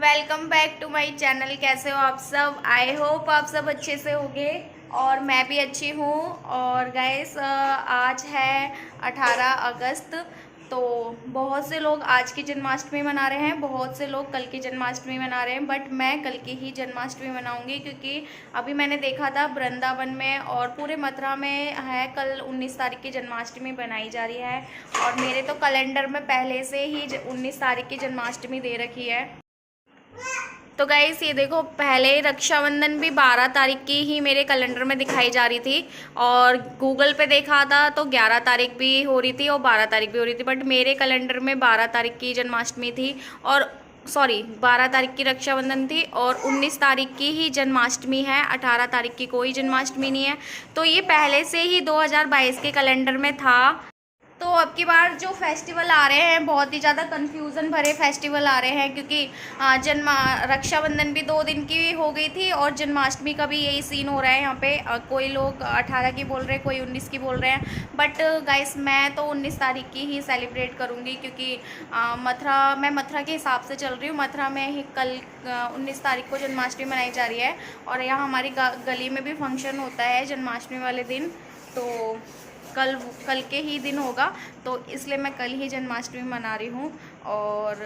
Welcome back to my channel. कैसे हो आप सब? आई होप आप सब अच्छे से होंगे और मैं भी अच्छी हूँ। और गाइस आज है 18 अगस्त। तो बहुत से लोग आज की जन्माष्टमी मना रहे हैं, बहुत से लोग कल की जन्माष्टमी मना रहे हैं, बट मैं कल की ही जन्माष्टमी मनाऊंगी क्योंकि अभी मैंने देखा था वृंदावन में और पूरे मथुरा में है कल 19 तारीख की जन्माष्टमी बनाई जा रही है। और मेरे तो कैलेंडर में पहले से ही 19 तारीख की जन्माष्टमी दे रखी है। तो गाइस ये देखो, पहले रक्षाबंधन भी 12 तारीख की ही मेरे कैलेंडर में दिखाई जा रही थी और गूगल पे देखा था तो 11 तारीख भी हो रही थी और 12 तारीख भी हो रही थी, बट मेरे कैलेंडर में 12 तारीख की जन्माष्टमी थी और 12 तारीख की रक्षाबंधन थी और 19 तारीख की ही जन्माष्टमी है। 18 तारीख की कोई जन्माष्टमी नहीं है। तो ये पहले से ही 2022 के कैलेंडर में था। तो अब की बार जो फेस्टिवल आ रहे हैं बहुत ही ज़्यादा कन्फ्यूज़न भरे फेस्टिवल आ रहे हैं क्योंकि रक्षाबंधन भी 2 दिन की हो गई थी और जन्माष्टमी का भी यही सीन हो रहा है यहाँ पे। कोई लोग 18 की बोल रहे हैं, कोई 19 की बोल रहे हैं, बट गाइस मैं तो 19 तारीख की ही सेलिब्रेट करूँगी क्योंकि मैं मथुरा के हिसाब से चल रही हूँ। मथुरा में ही कल 19 तारीख को जन्माष्टमी मनाई जा रही है और यहाँ हमारी गली में भी फंक्शन होता है जन्माष्टमी वाले दिन। तो कल के ही दिन होगा, तो इसलिए मैं कल ही जन्माष्टमी मना रही हूँ। और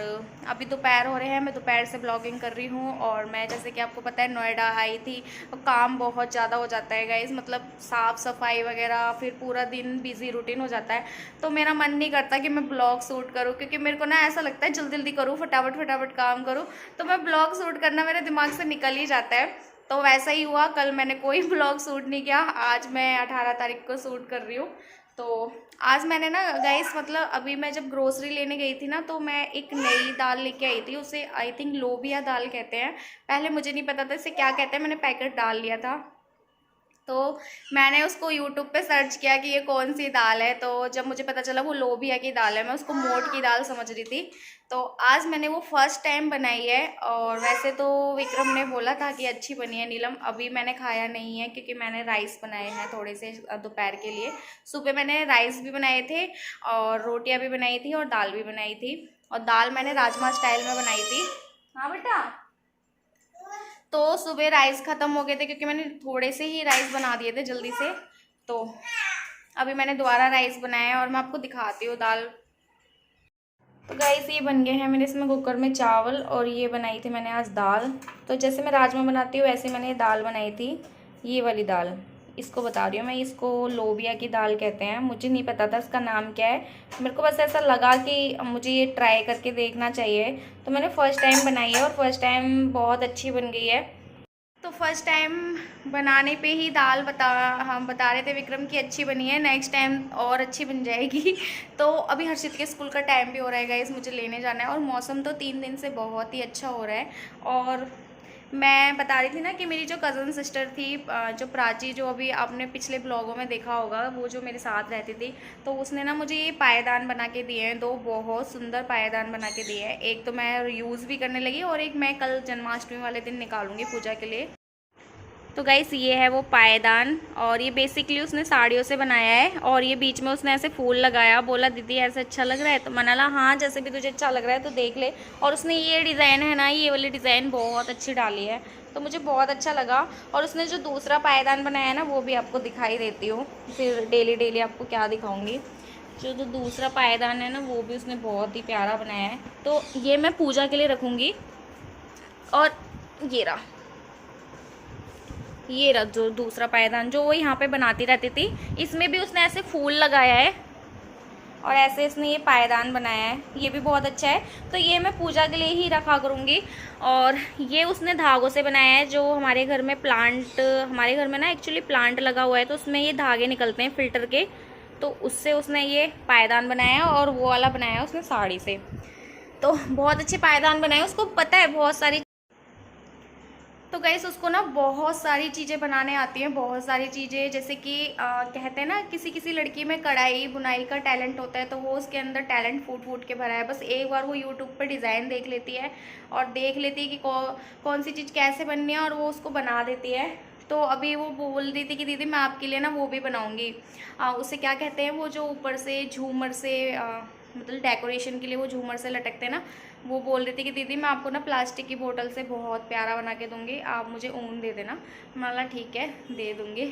अभी दोपहर हो रहे हैं, मैं दोपहर से ब्लॉगिंग कर रही हूँ। और मैं जैसे कि आपको पता है नोएडा आई थी, तो काम बहुत ज़्यादा हो जाता है गाइस, मतलब साफ़ सफाई वगैरह, फिर पूरा दिन बिजी रूटीन हो जाता है। तो मेरा मन नहीं करता कि मैं ब्लॉग शूट करूँ क्योंकि मेरे को ना ऐसा लगता है जल्दी जल्दी करूँ, फटाफट फटाफट काम करूँ, तो मैं ब्लॉग शूट करना मेरे दिमाग से निकल ही जाता है। तो वैसा ही हुआ, कल मैंने कोई ब्लॉग शूट नहीं किया, आज मैं 18 तारीख को शूट कर रही हूँ। तो आज मैंने ना गाइस, मतलब अभी मैं जब ग्रोसरी लेने गई थी ना, तो मैं एक नई दाल लेके आई थी, उसे आई थिंक लोबिया दाल कहते हैं। पहले मुझे नहीं पता था इसे क्या कहते हैं, मैंने पैकेट डाल लिया था। तो मैंने उसको यूट्यूब पे सर्च किया कि ये कौन सी दाल है, तो जब मुझे पता चला वो लोबिया की दाल है, मैं उसको मोट की दाल समझ रही थी। तो आज मैंने वो फर्स्ट टाइम बनाई है। और वैसे तो विक्रम ने बोला था कि अच्छी बनी है नीलम, अभी मैंने खाया नहीं है क्योंकि मैंने राइस बनाए हैं थोड़े से दोपहर के लिए। सुबह मैंने राइस भी बनाए थे और रोटियां भी बनाई थी और दाल भी बनाई थी। और दाल मैंने राजमा स्टाइल में बनाई थी। हाँ बेटा। तो सुबह राइस ख़त्म हो गए थे क्योंकि मैंने थोड़े से ही राइस बना दिए थे जल्दी से। तो अभी मैंने दोबारा राइस बनाया है और मैं आपको दिखाती हूँ दाल। तो गाइस ये बन गए हैं मेरे इसमें कुकर में चावल और ये बनाई थी मैंने आज दाल। तो जैसे मैं राजमा बनाती हूँ वैसे मैंने दाल बनाई थी, ये वाली दाल। इसको बता रही हूँ मैं, इसको लोबिया की दाल कहते हैं, मुझे नहीं पता था इसका नाम क्या है। मेरे को बस ऐसा लगा कि मुझे ये ट्राई करके देखना चाहिए, तो मैंने फ़र्स्ट टाइम बनाई है और फर्स्ट टाइम बहुत अच्छी बन गई है। तो फर्स्ट टाइम बनाने पे ही दाल हम बता रहे थे विक्रम की अच्छी बनी है, नेक्स्ट टाइम और अच्छी बन जाएगी। तो अभी हर्षित के स्कूल का टाइम भी हो रहा है गाइस, मुझे लेने जाना है और मौसम तो 3 दिन से बहुत ही अच्छा हो रहा है। और मैं बता रही थी ना कि मेरी जो कज़न सिस्टर थी, जो प्राची, जो अभी आपने पिछले ब्लॉगों में देखा होगा, वो जो मेरे साथ रहती थी, तो उसने ना मुझे ये पायदान बना के दिए हैं, 2 बहुत सुंदर पायदान बना के दिए हैं। एक तो मैं यूज़ भी करने लगी और एक मैं कल जन्माष्टमी वाले दिन निकालूंगी पूजा के लिए। तो गाइस ये है वो पायदान और ये बेसिकली उसने साड़ियों से बनाया है और ये बीच में उसने ऐसे फूल लगाया, बोला दीदी ऐसे अच्छा लग रहा है, तो मैंने बोला हाँ जैसे भी तुझे अच्छा लग रहा है तो देख ले। और उसने ये डिज़ाइन है ना, ये वाली डिज़ाइन बहुत अच्छी डाली है, तो मुझे बहुत अच्छा लगा। और उसने जो दूसरा पायदान बनाया है ना, वो भी आपको दिखाई देती हूँ, फिर डेली डेली आपको क्या दिखाऊँगी। जो दूसरा पायदान है ना, वो भी उसने बहुत ही प्यारा बनाया है, तो ये मैं पूजा के लिए रखूँगी। और ये रहा जो दूसरा पायदान जो वो यहाँ पे बनाती रहती थी, इसमें भी उसने ऐसे फूल लगाया है और ऐसे इसने ये पायदान बनाया है, ये भी बहुत अच्छा है। तो ये मैं पूजा के लिए ही रखा करूँगी। और ये उसने धागों से बनाया है, जो हमारे घर में हमारे घर में ना एक्चुअली प्लांट लगा हुआ है, तो उसमें ये धागे निकलते हैं फिल्टर के, तो उससे उसने ये पायदान बनाया है। और वो वाला बनाया है उसने साड़ी से, तो बहुत अच्छे पायदान बनाए, उसको पता है बहुत सारी। तो गाइस उसको ना बहुत सारी चीज़ें बनाने आती हैं, बहुत सारी चीज़ें, जैसे कि कहते हैं ना किसी किसी लड़की में कढ़ाई बुनाई का टैलेंट होता है, तो वो उसके अंदर टैलेंट फूट फूट के भरा है। बस एक बार वो यूट्यूब पर डिज़ाइन देख लेती है और देख लेती है कि कौन सी चीज़ कैसे बननी है और वो उसको बना देती है। तो अभी वो बोल रही थी कि दीदी मैं आपके लिए ना वो भी बनाऊँगी, उसे क्या कहते हैं वो जो ऊपर से झूमर से मतलब डेकोरेशन के लिए वो झूमर से लटकते हैं ना, वो बोल रही थी कि दीदी मैं आपको ना प्लास्टिक की बोतल से बहुत प्यारा बना के दूँगी, आप मुझे ऊन दे देना। मैं बोला ठीक है दे दूँगी।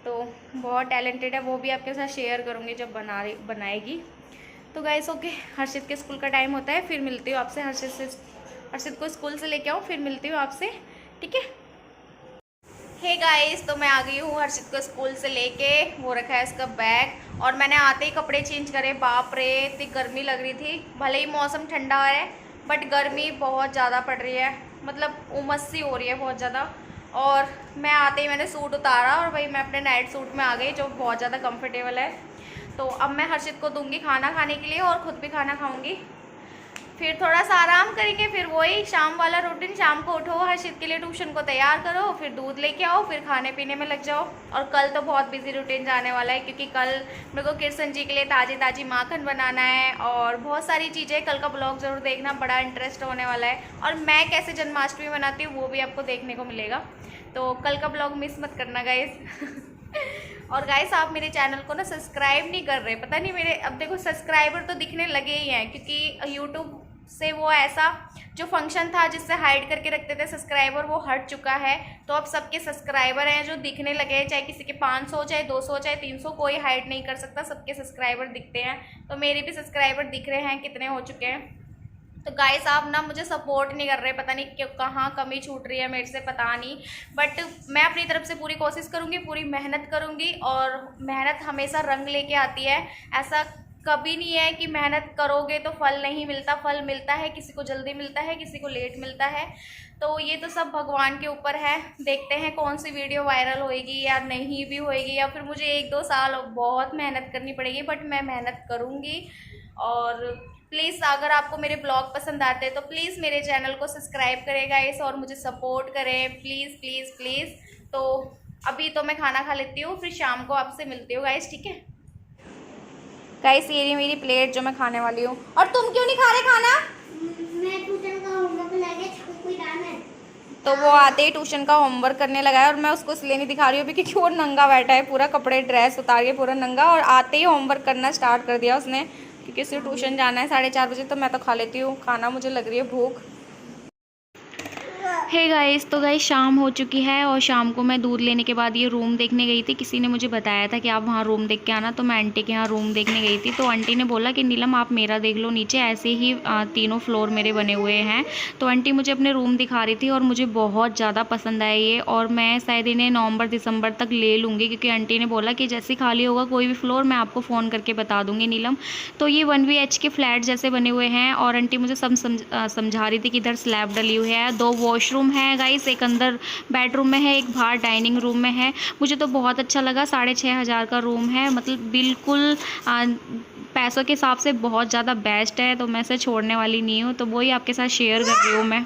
तो बहुत टैलेंटेड है, वो भी आपके साथ शेयर करूँगी जब बनाएगी। तो गाइस ओके, हर्षित के स्कूल का टाइम होता है, फिर मिलती हूँ आपसे। हर्षित को स्कूल से लेके आऊँ, फिर मिलती हूँ आपसे, ठीक है। हे गाइस, तो मैं आ गई हूँ हर्षित को स्कूल से लेके। वो रखा है इसका बैग, और मैंने आते ही कपड़े चेंज करे। बाप रे, इतनी गर्मी लग रही थी। भले ही मौसम ठंडा है बट गर्मी बहुत ज़्यादा पड़ रही है, मतलब उमस सी हो रही है बहुत ज़्यादा। और मैं आते ही मैंने सूट उतारा और वही मैं अपने नाइट सूट में आ गई, जो बहुत ज़्यादा कंफर्टेबल है। तो अब मैं हर्षित को दूंगी खाना खाने के लिए और ख़ुद भी खाना खाऊंगी, फिर थोड़ा सा आराम करेंगे। फिर वही शाम वाला रूटीन, शाम को उठो, हर्षित के लिए ट्यूशन को तैयार करो, फिर दूध लेके आओ, फिर खाने पीने में लग जाओ। और कल तो बहुत बिजी रूटीन जाने वाला है, क्योंकि कल मेरे को कृष्ण जी के लिए ताज़ी ताज़ी माखन बनाना है और बहुत सारी चीज़ें। कल का ब्लॉग ज़रूर देखना, बड़ा इंटरेस्ट होने वाला है। और मैं कैसे जन्माष्टमी मनाती हूँ वो भी आपको देखने को मिलेगा, तो कल का ब्लॉग मिस मत करना गाइस। और गाइस, आप मेरे चैनल को ना सब्सक्राइब नहीं कर रहे, पता नहीं मेरे, अब देखो सब्सक्राइबर तो दिखने लगे ही हैं, क्योंकि यूट्यूब से वो ऐसा जो फंक्शन था जिससे हाइड करके रखते थे सब्सक्राइबर, वो हट चुका है। तो अब सबके सब्सक्राइबर हैं जो दिखने लगे हैं, चाहे किसी के 500 चाहे 200 चाहे 300, कोई हाइड नहीं कर सकता, सबके सब्सक्राइबर दिखते हैं। तो मेरे भी सब्सक्राइबर दिख रहे हैं, कितने हो चुके हैं। तो गाइस, आप ना मुझे सपोर्ट नहीं कर रहे, पता नहीं क्यों, कहाँ कमी छूट रही है मेरे से, पता नहीं। बट मैं अपनी तरफ से पूरी कोशिश करूँगी, पूरी मेहनत करूँगी, और मेहनत हमेशा रंग लेके आती है। ऐसा कभी नहीं है कि मेहनत करोगे तो फल नहीं मिलता, फल मिलता है, किसी को जल्दी मिलता है, किसी को लेट मिलता है। तो ये तो सब भगवान के ऊपर है। देखते हैं कौन सी वीडियो वायरल होएगी या नहीं भी होएगी, या फिर मुझे 1-2 साल बहुत मेहनत करनी पड़ेगी, बट मैं मेहनत करूँगी। और प्लीज़ अगर आपको मेरे ब्लॉग पसंद आते हैं तो प्लीज़ मेरे चैनल को सब्सक्राइब करें गाइस, और मुझे सपोर्ट करें प्लीज़ प्लीज़ प्लीज़। तो अभी तो मैं खाना खा लेती हूँ, फिर शाम को आपसे मिलती हूँ गाइस, ठीक है। गाइस, ये रही मेरी प्लेट जो मैं खाने वाली हूँ। और तुम क्यों नहीं खा रहे खाना? मैं ट्यूशन का होमवर्क लगे, कोई काम है। तो वो आते ही ट्यूशन का होमवर्क करने लगा है, और मैं उसको इसलिए नहीं दिखा रही हूँ क्योंकि वो नंगा बैठा है, पूरा कपड़े ड्रेस उतार के पूरा नंगा, और आते ही होमवर्क करना स्टार्ट कर दिया उसने, क्योंकि उसे ट्यूशन जाना है 4:30 बजे। तो मैं तो खा लेती हूँ खाना, मुझे लग रही है भूख। हे गाइस, तो गाइस शाम हो चुकी है, और शाम को मैं दूध लेने के बाद ये रूम देखने गई थी। किसी ने मुझे बताया था कि आप वहाँ रूम देख के आना, तो मैं आंटी के यहाँ रूम देखने गई थी। तो आंटी ने बोला कि नीलम आप मेरा देख लो, नीचे ऐसे ही 3 फ्लोर मेरे बने हुए हैं। तो आंटी मुझे अपने रूम दिखा रही थी, और मुझे बहुत ज़्यादा पसंद आया ये, और मैं शायद इन्हें नवंबर-दिसंबर तक ले लूँगी, क्योंकि आंटी ने बोला कि जैसे खाली होगा कोई भी फ्लोर मैं आपको फ़ोन करके बता दूँगी नीलम। तो ये 1 BH के फ्लैट जैसे बने हुए हैं, और आंटी मुझे सब समझा रही थी कि इधर स्लैब डली हुई है, 2 वॉशरूम है गाइस, एक अंदर बेडरूम में है, एक बाहर डाइनिंग रूम में है। मुझे तो बहुत अच्छा लगा, 6,500 का रूम है, मतलब बिल्कुल पैसों के हिसाब से बहुत ज़्यादा बेस्ट है। तो मैं इसे छोड़ने वाली नहीं हूँ, तो वही आपके साथ शेयर कर रही हूँ मैं।